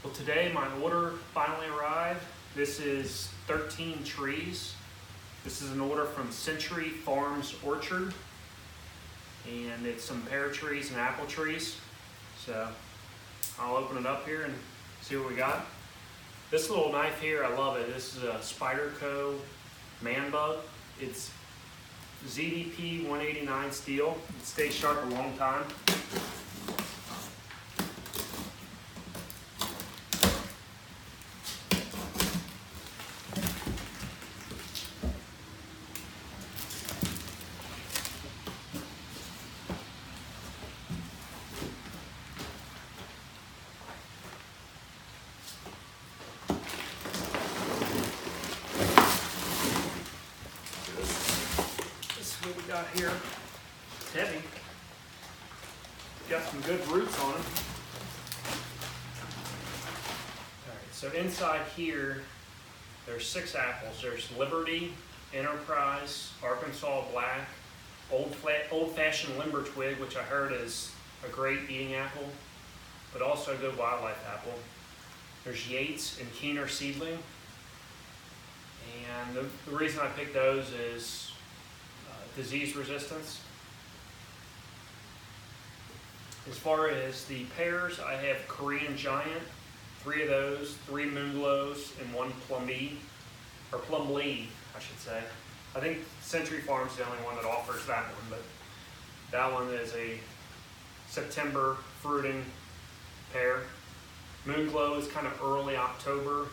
Well, today my order finally arrived. This is 13 trees. This is an order from Century Farms Orchard, and it's some pear trees and apple trees. So I'll open it up here and see what we got. This little knife here, I love it. This is a 𝗘𝗏𝗏 man bug. It's ZDP 189 steel. It stays sharp a long time. What we got here, it's heavy. Got some good roots on them. Alright, so inside here, there's 6 apples. There's Liberty, Enterprise, Arkansas Black, old-fashioned limber twig, which I heard is a great eating apple, but also a good wildlife apple. There's Yates and Keener Seedling. And the reason I picked those is disease resistance. As far as the pears, I have Korean Giant, 3 of those, 3 Moonglows, and 1 Plumblee, or Plumblee, I should say. I think Century Farms is the only one that offers that one, but that one is a September fruiting pear. Moonglow is kind of early October.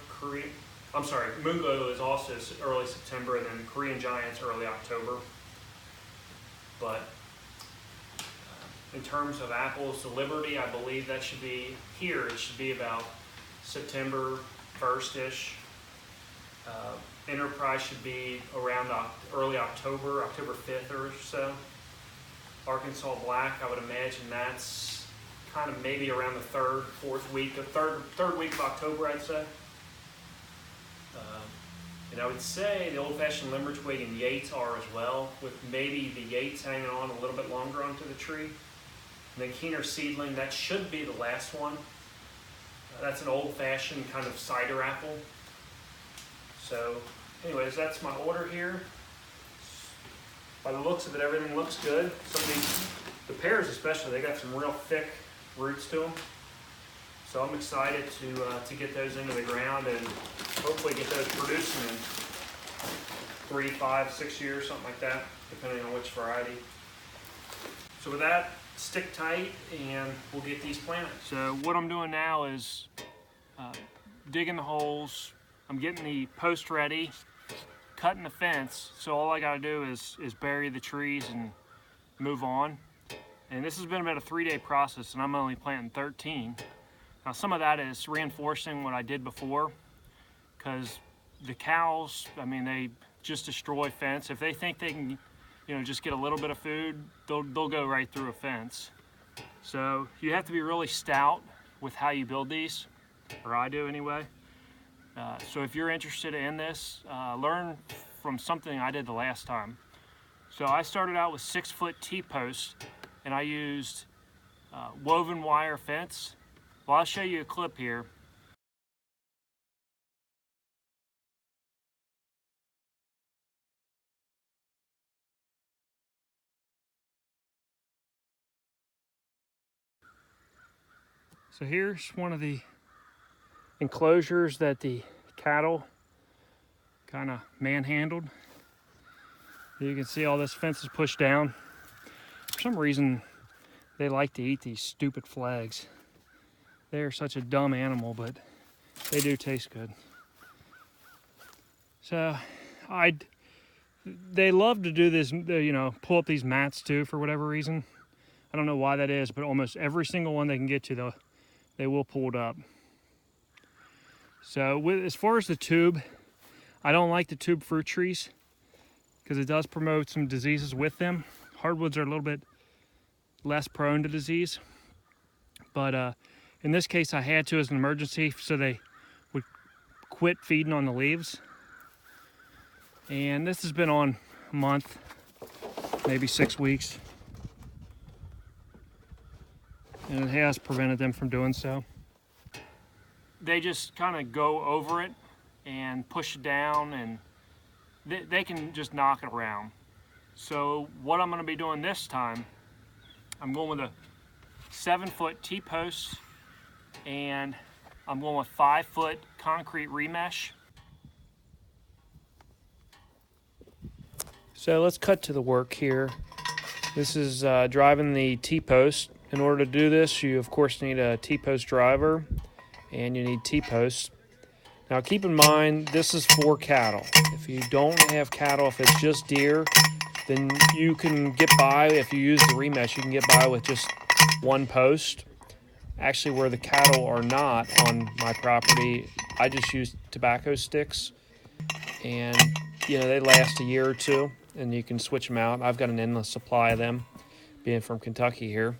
Moonglow is also early September, and then Korean Giant's early October. But in terms of apples, the Liberty, I believe that should be here. It should be about September 1st-ish. Enterprise should be around early October, October 5th or so. Arkansas Black, I would imagine that's kind of maybe around the third week of October, I'd say. And I would say the old-fashioned limber twig and Yates are as well, with maybe the Yates hanging on a little bit longer onto the tree. And then Keener Seedling, that should be the last one. That's an old-fashioned kind of cider apple. So anyways, that's my order here. By the looks of it, everything looks good. Some of these, the pears especially, they got some real thick roots to them. So I'm excited to get those into the ground and hopefully get those producing in 3, 5, 6 years, something like that, depending on which variety. So with that, stick tight and we'll get these planted. So what I'm doing now is digging the holes. I'm getting the post ready, cutting the fence. So all I gotta do is bury the trees and move on. And this has been about a 3-day process, and I'm only planting 13. Now some of that is reinforcing what I did before, because the cows, I mean, they just destroy fence. If they think they can, just get a little bit of food, they'll go right through a fence. So you have to be really stout with how you build these, or I do anyway. So if you're interested in this, learn from something I did the last time. So I started out with 6-foot T-posts, and I used woven wire fence. Well, I'll show you a clip here. So here's one of the enclosures that the cattle kind of manhandled. You can see all this fence is pushed down. For some reason, they like to eat these stupid flags. They're such a dumb animal, but they do taste good. So they love to do this, pull up these mats too for whatever reason. I don't know why that is, but almost every single one they can get to, they will pull it up. So as far as the tube, I don't like the tube fruit trees because it does promote some diseases with them. Hardwoods are a little bit less prone to disease, but in this case I had to as an emergency, so they would quit feeding on the leaves. And this has been on a month, maybe 6 weeks, and it has prevented them from doing so. they just kind of go over it and push it down, and they can just knock it around. So what I'm going to be doing this time, I'm going with a 7-foot T-post, and I'm going with 5-foot concrete remesh. So let's cut to the work here. This is driving the T-post. In order to do this, you of course need a T-post driver, and you need T-posts. Now keep in mind, this is for cattle. If you don't have cattle, if it's just deer, then you can get by. If you use the remesh, you can get by with just one post. Actually, where the cattle are not on my property, I just use tobacco sticks, and they last a year or two, and you can switch them out. I've got an endless supply of them, being from Kentucky here.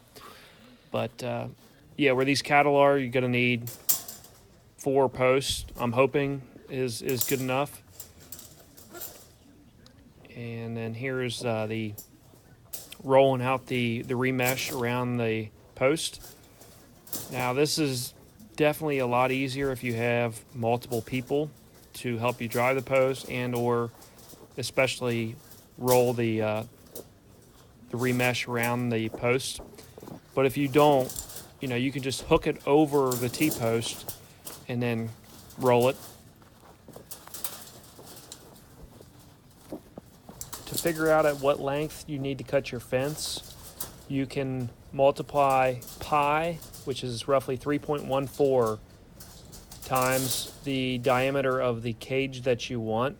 But yeah, where these cattle are, you're gonna need 4 posts. I'm hoping is good enough. And then here's the rolling out the remesh around the post. Now this is definitely a lot easier if you have multiple people to help you drive the post, and or especially roll the remesh around the post. But if you don't, you can just hook it over the T-post and then roll it. To figure out at what length you need to cut your fence, you can multiply pi, which is roughly 3.14 times the diameter of the cage that you want.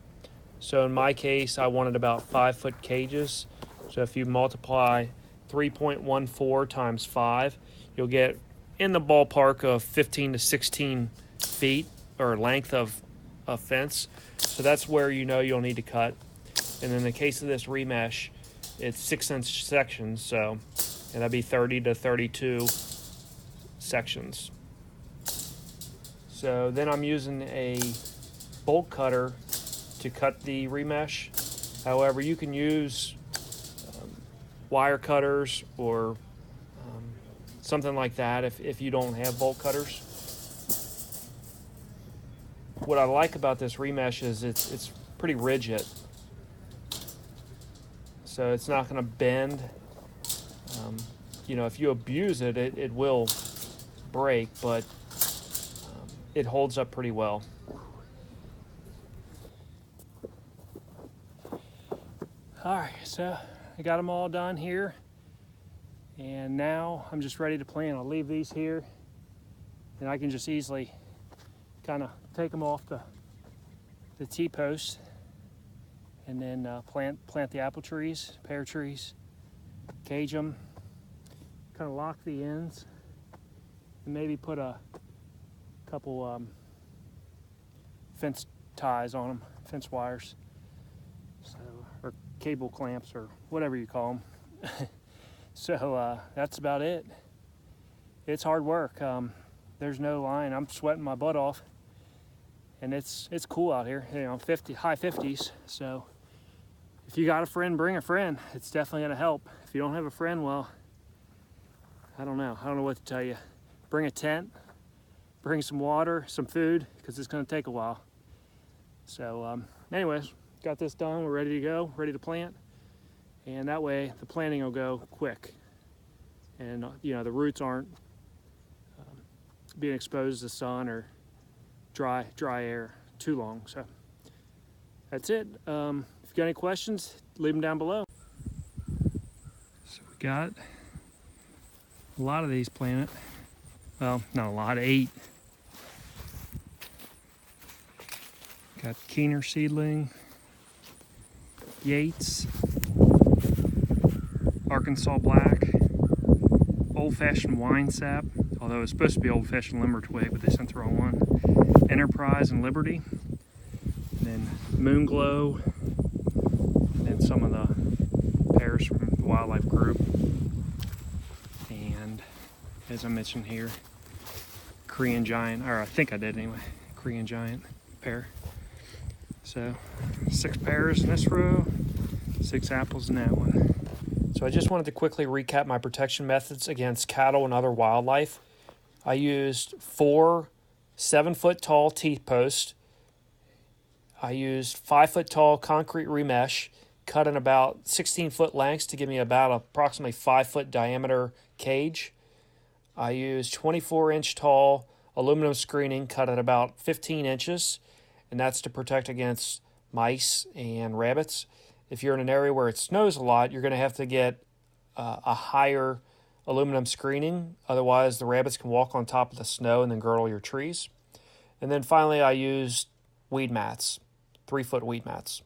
So in my case, I wanted about 5-foot cages. So if you multiply 3.14 times 5, you'll get in the ballpark of 15 to 16 feet or length of fence. So that's where you'll need to cut. And in the case of this remesh, it's 6-inch sections, so that'd be 30 to 32 sections. So then I'm using a bolt cutter to cut the remesh. However, you can use wire cutters or something like that if you don't have bolt cutters. What I like about this remesh is it's pretty rigid, so it's not going to bend. If you abuse it, it will break, but it holds up pretty well. Alright, so I got them all done here, and now I'm just ready to plant. I'll leave these here, and I can just easily kind of take them off the T-post, and then plant the apple trees, pear trees, cage them, kind of lock the ends, and maybe put a couple fence ties on them, fence wires, or cable clamps, or whatever you call them. So that's about it. It's hard work. There's no line. I'm sweating my butt off, and it's cool out here. High 50s. So if you got a friend, bring a friend. It's definitely gonna help. If you don't have a friend, well, I don't know what to tell you. Bring a tent, bring some water, some food, because it's gonna take a while. So anyways, got this done. We're ready to go, ready to plant. And that way the planting will go quick. And the roots aren't being exposed to the sun or dry air too long. So that's it. If you got any questions, leave them down below. So we got a lot of these planted. Well, not a lot, 8. Got Keener seedling, Yates, Arkansas black, old-fashioned Winesap, although it's supposed to be old-fashioned limber twig, but they sent the wrong one. Enterprise and Liberty, and then Moonglow, and then some of the pears from the wildlife group. And as I mentioned here, Korean giant, or I think I did anyway, Korean giant pear. So 6 pears in this row, 6 apples in that one. So I just wanted to quickly recap my protection methods against cattle and other wildlife. I used 4 7-foot tall teeth post. I used 5-foot tall concrete remesh cut in about 16-foot lengths to give me about approximately 5-foot diameter cage. I used 24-inch tall aluminum screening cut at about 15 inches, and that's to protect against mice and rabbits. If you're in an area where it snows a lot, you're going to have to get a higher aluminum screening. Otherwise, the rabbits can walk on top of the snow and then girdle your trees. And then finally, I used weed mats, 3-foot weed mats.